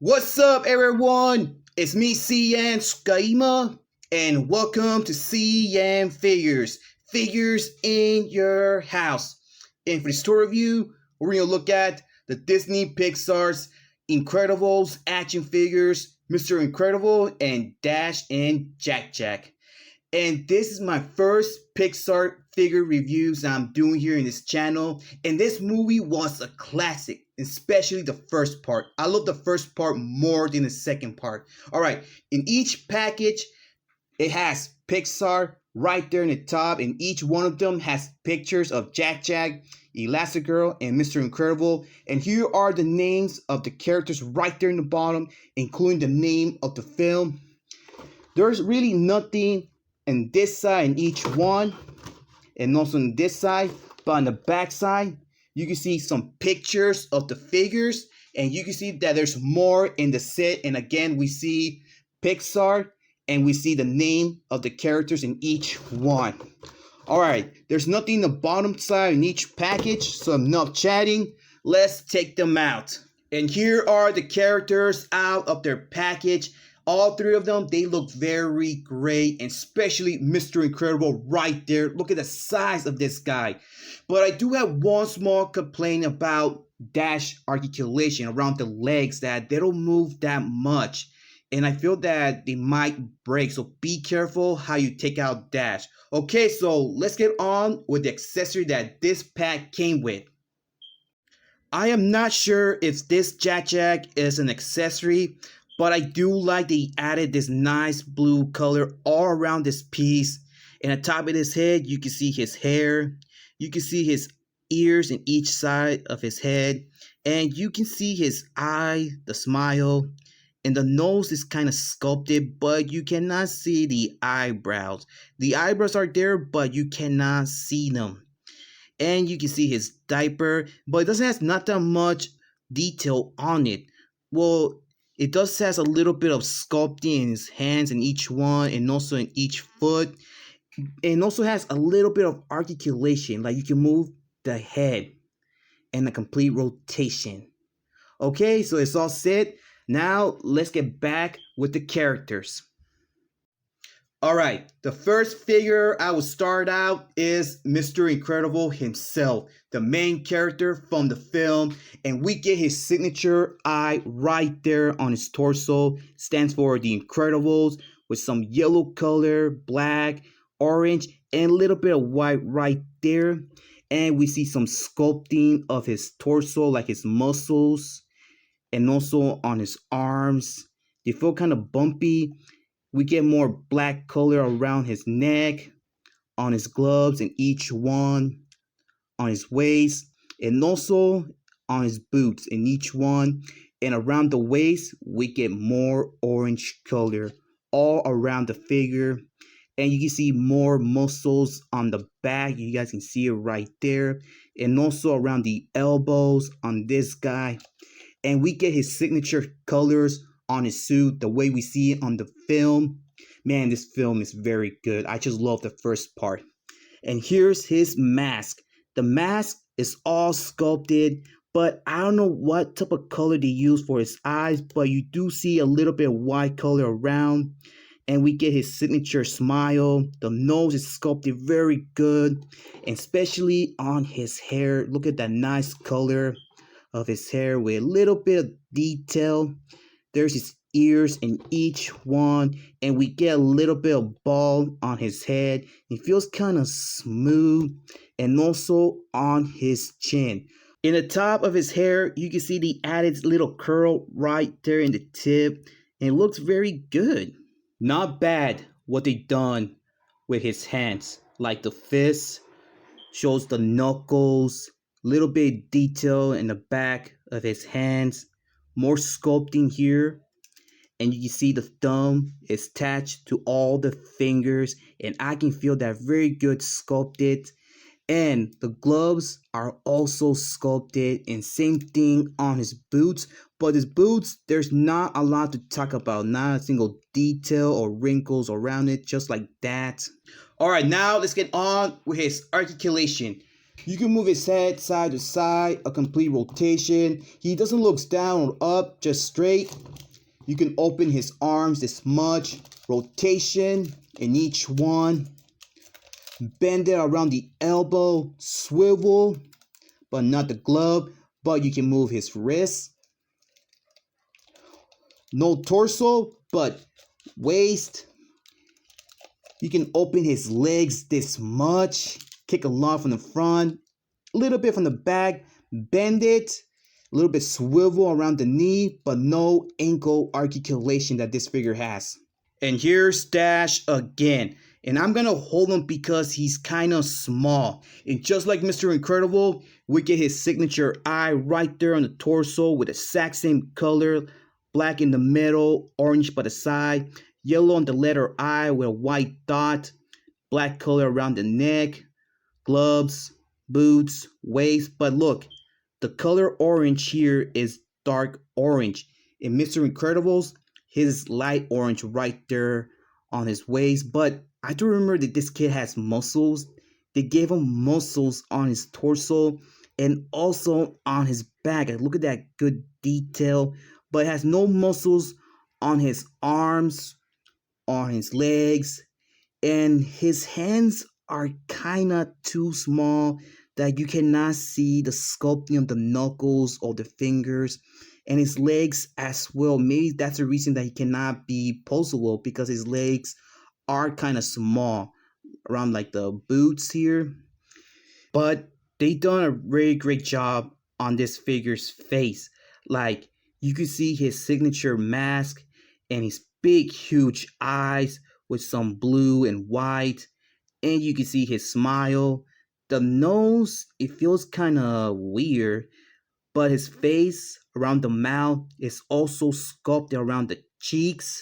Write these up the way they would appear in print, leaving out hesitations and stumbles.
What's up, everyone? It's me, CN.TSUKAIMA, and welcome to CN.Figures, Figures in Your House. And for the story review, we're going to look at the Disney Pixar's Incredibles action figures, Mr. Incredible and Dash and Jack Jack. And this is my first Pixar figure reviews I'm doing here in this channel. And this movie was a classic, especially the first part. I love the first part more than the second part. Alright, in each package, it has Pixar right there in the top. And each one of them has pictures of Jack Jack, Elastigirl, and Mr. Incredible. And here are the names of the characters right there in the bottom, including the name of the film. There's really nothing in this side in each one, and also on this side, but on the back side you can see some pictures of the figures, and you can see that there's more in the set. And again, we see Pixar and we see the name of the characters in each one. All right, there's nothing in the bottom side in each package, so enough chatting, let's take them out. And here are the characters out of their package. All three of them, they look very great, and especially Mr. Incredible right there. Look at the size of this guy. But I do have one small complaint about Dash articulation around the legs, that they don't move that much. And I feel that they might break, so be careful how you take out Dash. Okay, so let's get on with the accessory that this pack came with. I am not sure if this Jack Jack is an accessory, but I do like they added this nice blue color all around this piece. And on top of his head, you can see his hair. You can see his ears in each side of his head. And you can see his eye, the smile. And the nose is kind of sculpted, but you cannot see the eyebrows. The eyebrows are there, but you cannot see them. And you can see his diaper, but it doesn't have not that much detail on it. Well, it does has a little bit of sculpting in his hands in each one, and also in each foot. And also has a little bit of articulation, like you can move the head and a complete rotation. Okay, so it's all set. Now let's get back with the characters. Alright, the first figure I will start out is Mr. Incredible himself, the main character from the film, and we get his signature eye right there on his torso. Stands for the Incredibles, with some yellow color, black, orange, and a little bit of white right there. And we see some sculpting of his torso, like his muscles, and also on his arms. They feel kind of bumpy. We get more black color around his neck, on his gloves, and each one, on his waist, and also on his boots in each one. And around the waist, we get more orange color all around the figure. And you can see more muscles on the back. You guys can see it right there. And also around the elbows on this guy. And we get his signature colors on his suit, the way we see it on the film. Man, this film is very good. I just love the first part. And here's his mask. The mask is all sculpted, but I don't know what type of color they use for his eyes, but you do see a little bit of white color around. And we get his signature smile. The nose is sculpted very good, and especially on his hair. Look at that nice color of his hair with a little bit of detail. There's his ears in each one, and we get a little bit of bald on his head. It feels kind of smooth, and also on his chin. In the top of his hair, you can see the added little curl right there in the tip, and it looks very good. Not bad what they done with his hands, like the fist shows the knuckles, little bit of detail in the back of his hands, more sculpting here. And you can see the thumb is attached to all the fingers, and I can feel that very good sculpted. And the gloves are also sculpted, and same thing on his boots. But his boots, there's not a lot to talk about, not a single detail or wrinkles around it, just like that. Alright, now let's get on with his articulation. You can move his head side to side, a complete rotation. He doesn't look down or up, just straight. You can open his arms this much, rotation in each one, bend it around the elbow, swivel, but not the glove, but you can move his wrist. No torso, but waist. You can open his legs this much, kick a lot from the front, a little bit from the back, bend it, a little bit swivel around the knee, but no ankle articulation that this figure has. And here's Dash again. And I'm going to hold him because he's kind of small. And just like Mr. Incredible, we get his signature eye right there on the torso with the exact same color. Black in the middle, orange by the side, yellow on the letter I with a white dot, black color around the neck, gloves, boots, waist. But look, the color orange here is dark orange. In Mr. Incredible's, his light orange right there on his waist. But I do remember that this kid has muscles. They gave him muscles on his torso and also on his back. Look at that good detail. But has no muscles on his arms, on his legs, and his hands are kind of too small that you cannot see the sculpting of the knuckles or the fingers, and his legs as well. Maybe that's the reason that he cannot be poseable, because his legs are kind of small around like the boots here. But they done a very great job on this figure's face. Like, you can see his signature mask and his big huge eyes with some blue and white, and you can see his smile. The nose, it feels kind of weird, but his face around the mouth is also sculpted around the cheeks,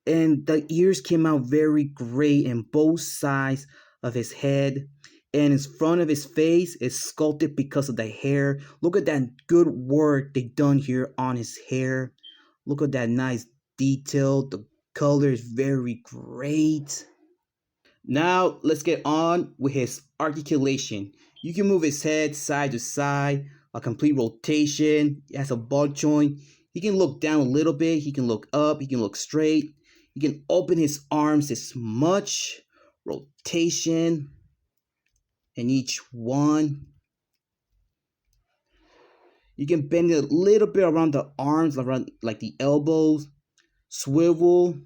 and the ears came out very great in both sides of his head, and in front of his face is sculpted because of the hair. Look at that good work they done here on his hair. Look at that nice detail. The color is very great. Now let's get on with his articulation. You can move his head side to side, a complete rotation. He has a ball joint. He can look down a little bit. He can look up. He can look straight. He can open his arms this much. Rotation in each one. You can bend it a little bit around the arms, around like the elbows. Swivel,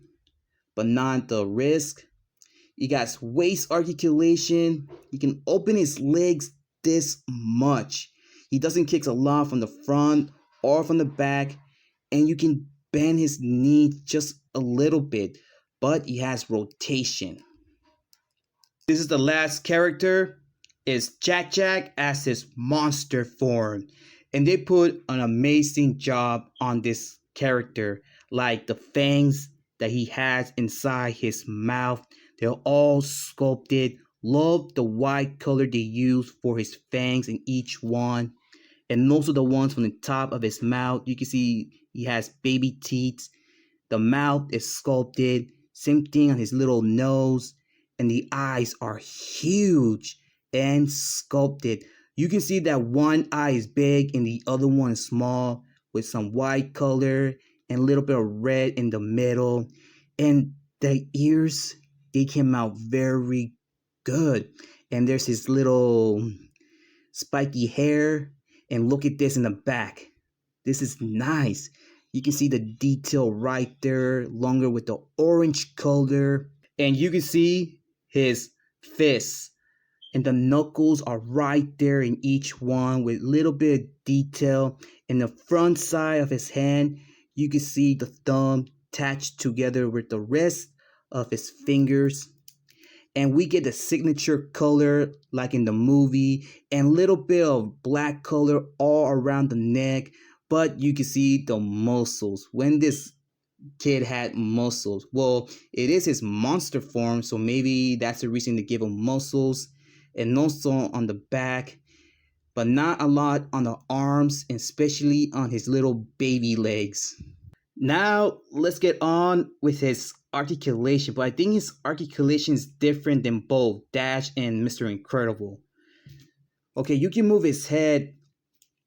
but not the wrist. He got waist articulation. He can open his legs this much. He doesn't kick a lot from the front or from the back. And you can bend his knee just a little bit, but he has rotation. This is the last character. Is Jack Jack as his monster form. And they put an amazing job on this character. Like the fangs that he has inside his mouth. They're all sculpted. Love the white color they use for his fangs in each one. And also the ones from the top of his mouth. You can see he has baby teeth. The mouth is sculpted. Same thing on his little nose. And the eyes are huge and sculpted. You can see that one eye is big and the other one is small, with some white color and a little bit of red in the middle. And the ears, they came out very good. And there's his little spiky hair. And look at this in the back. This is nice. You can see the detail right there, longer with the orange color. And you can see his fists. And the knuckles are right there in each one with a little bit of detail. In the front side of his hand, you can see the thumb attached together with the rest of his fingers. And we get the signature color like in the movie, and a little bit of black color all around the neck. But you can see the muscles. When this kid had muscles, well, it is his monster form, so maybe that's the reason to give him muscles. And also on the back, but not a lot on the arms, and especially on his little baby legs. Now let's get on with his articulation, but I think his articulation is different than both Dash and Mr. Incredible. Okay, you can move his head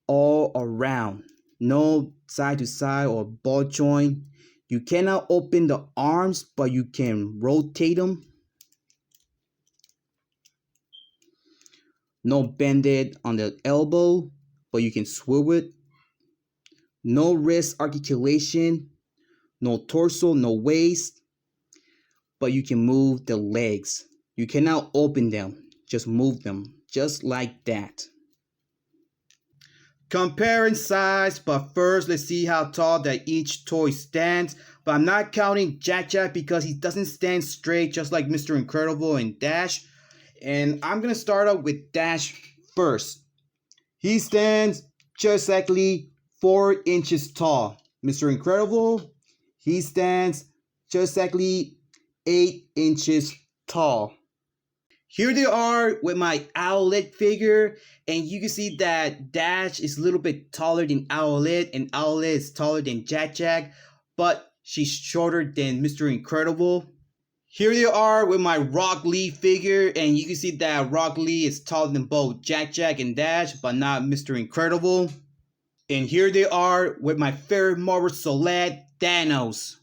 all around. No side to side or ball joint. You cannot open the arms, but you can rotate them. No bended on the elbow, but you can swivel it. No wrist articulation, no torso, no waist, but you can move the legs. You cannot open them, just move them, just like that. Comparing size, but first let's see how tall that each toy stands. But I'm not counting Jack Jack because he doesn't stand straight just like Mr. Incredible and Dash. And I'm gonna start out with Dash first. He stands just exactly 4 inches tall. Mr. Incredible, he stands just exactly 8 inches tall. Here they are with my Allot figure, and you can see that Dash is a little bit taller than Allot, and Allot is taller than Jack Jack, but she's shorter than Mr. Incredible. Here they are with my Rock Lee figure, and you can see that Rock Lee is taller than both Jack Jack and Dash, but not Mr. Incredible. And here they are with my favorite Marvel Celeb, Thanos.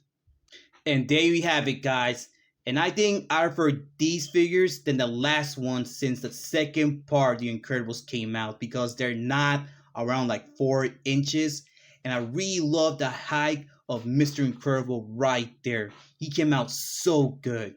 And there you have it, guys. And I think I prefer these figures than the last one since the second part of The Incredibles came out, because they're not around like 4 inches. And I really love the height of Mr. Incredible right there. He came out so good.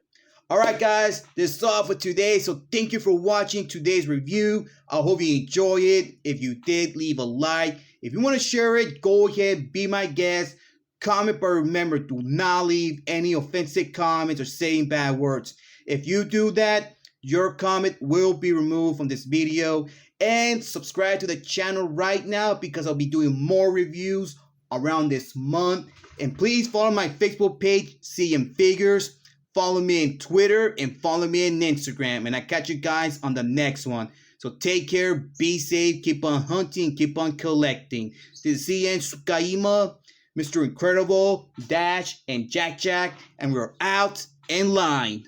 Alright guys, this is all for today. So thank you for watching today's review. I hope you enjoy it. If you did, leave a like. If you want to share it, go ahead, be my guest. Comment, but remember, do not leave any offensive comments or saying bad words. If you do that, your comment will be removed from this video. And subscribe to the channel right now because I'll be doing more reviews around this month. And please follow my Facebook page, CN.Figures. Follow me on Twitter and follow me on Instagram. And I catch you guys on the next one. So take care, be safe, keep on hunting, keep on collecting. This is CN.TSUKAIMA, Mr. Incredible, Dash, and Jack Jack, and we're out in line.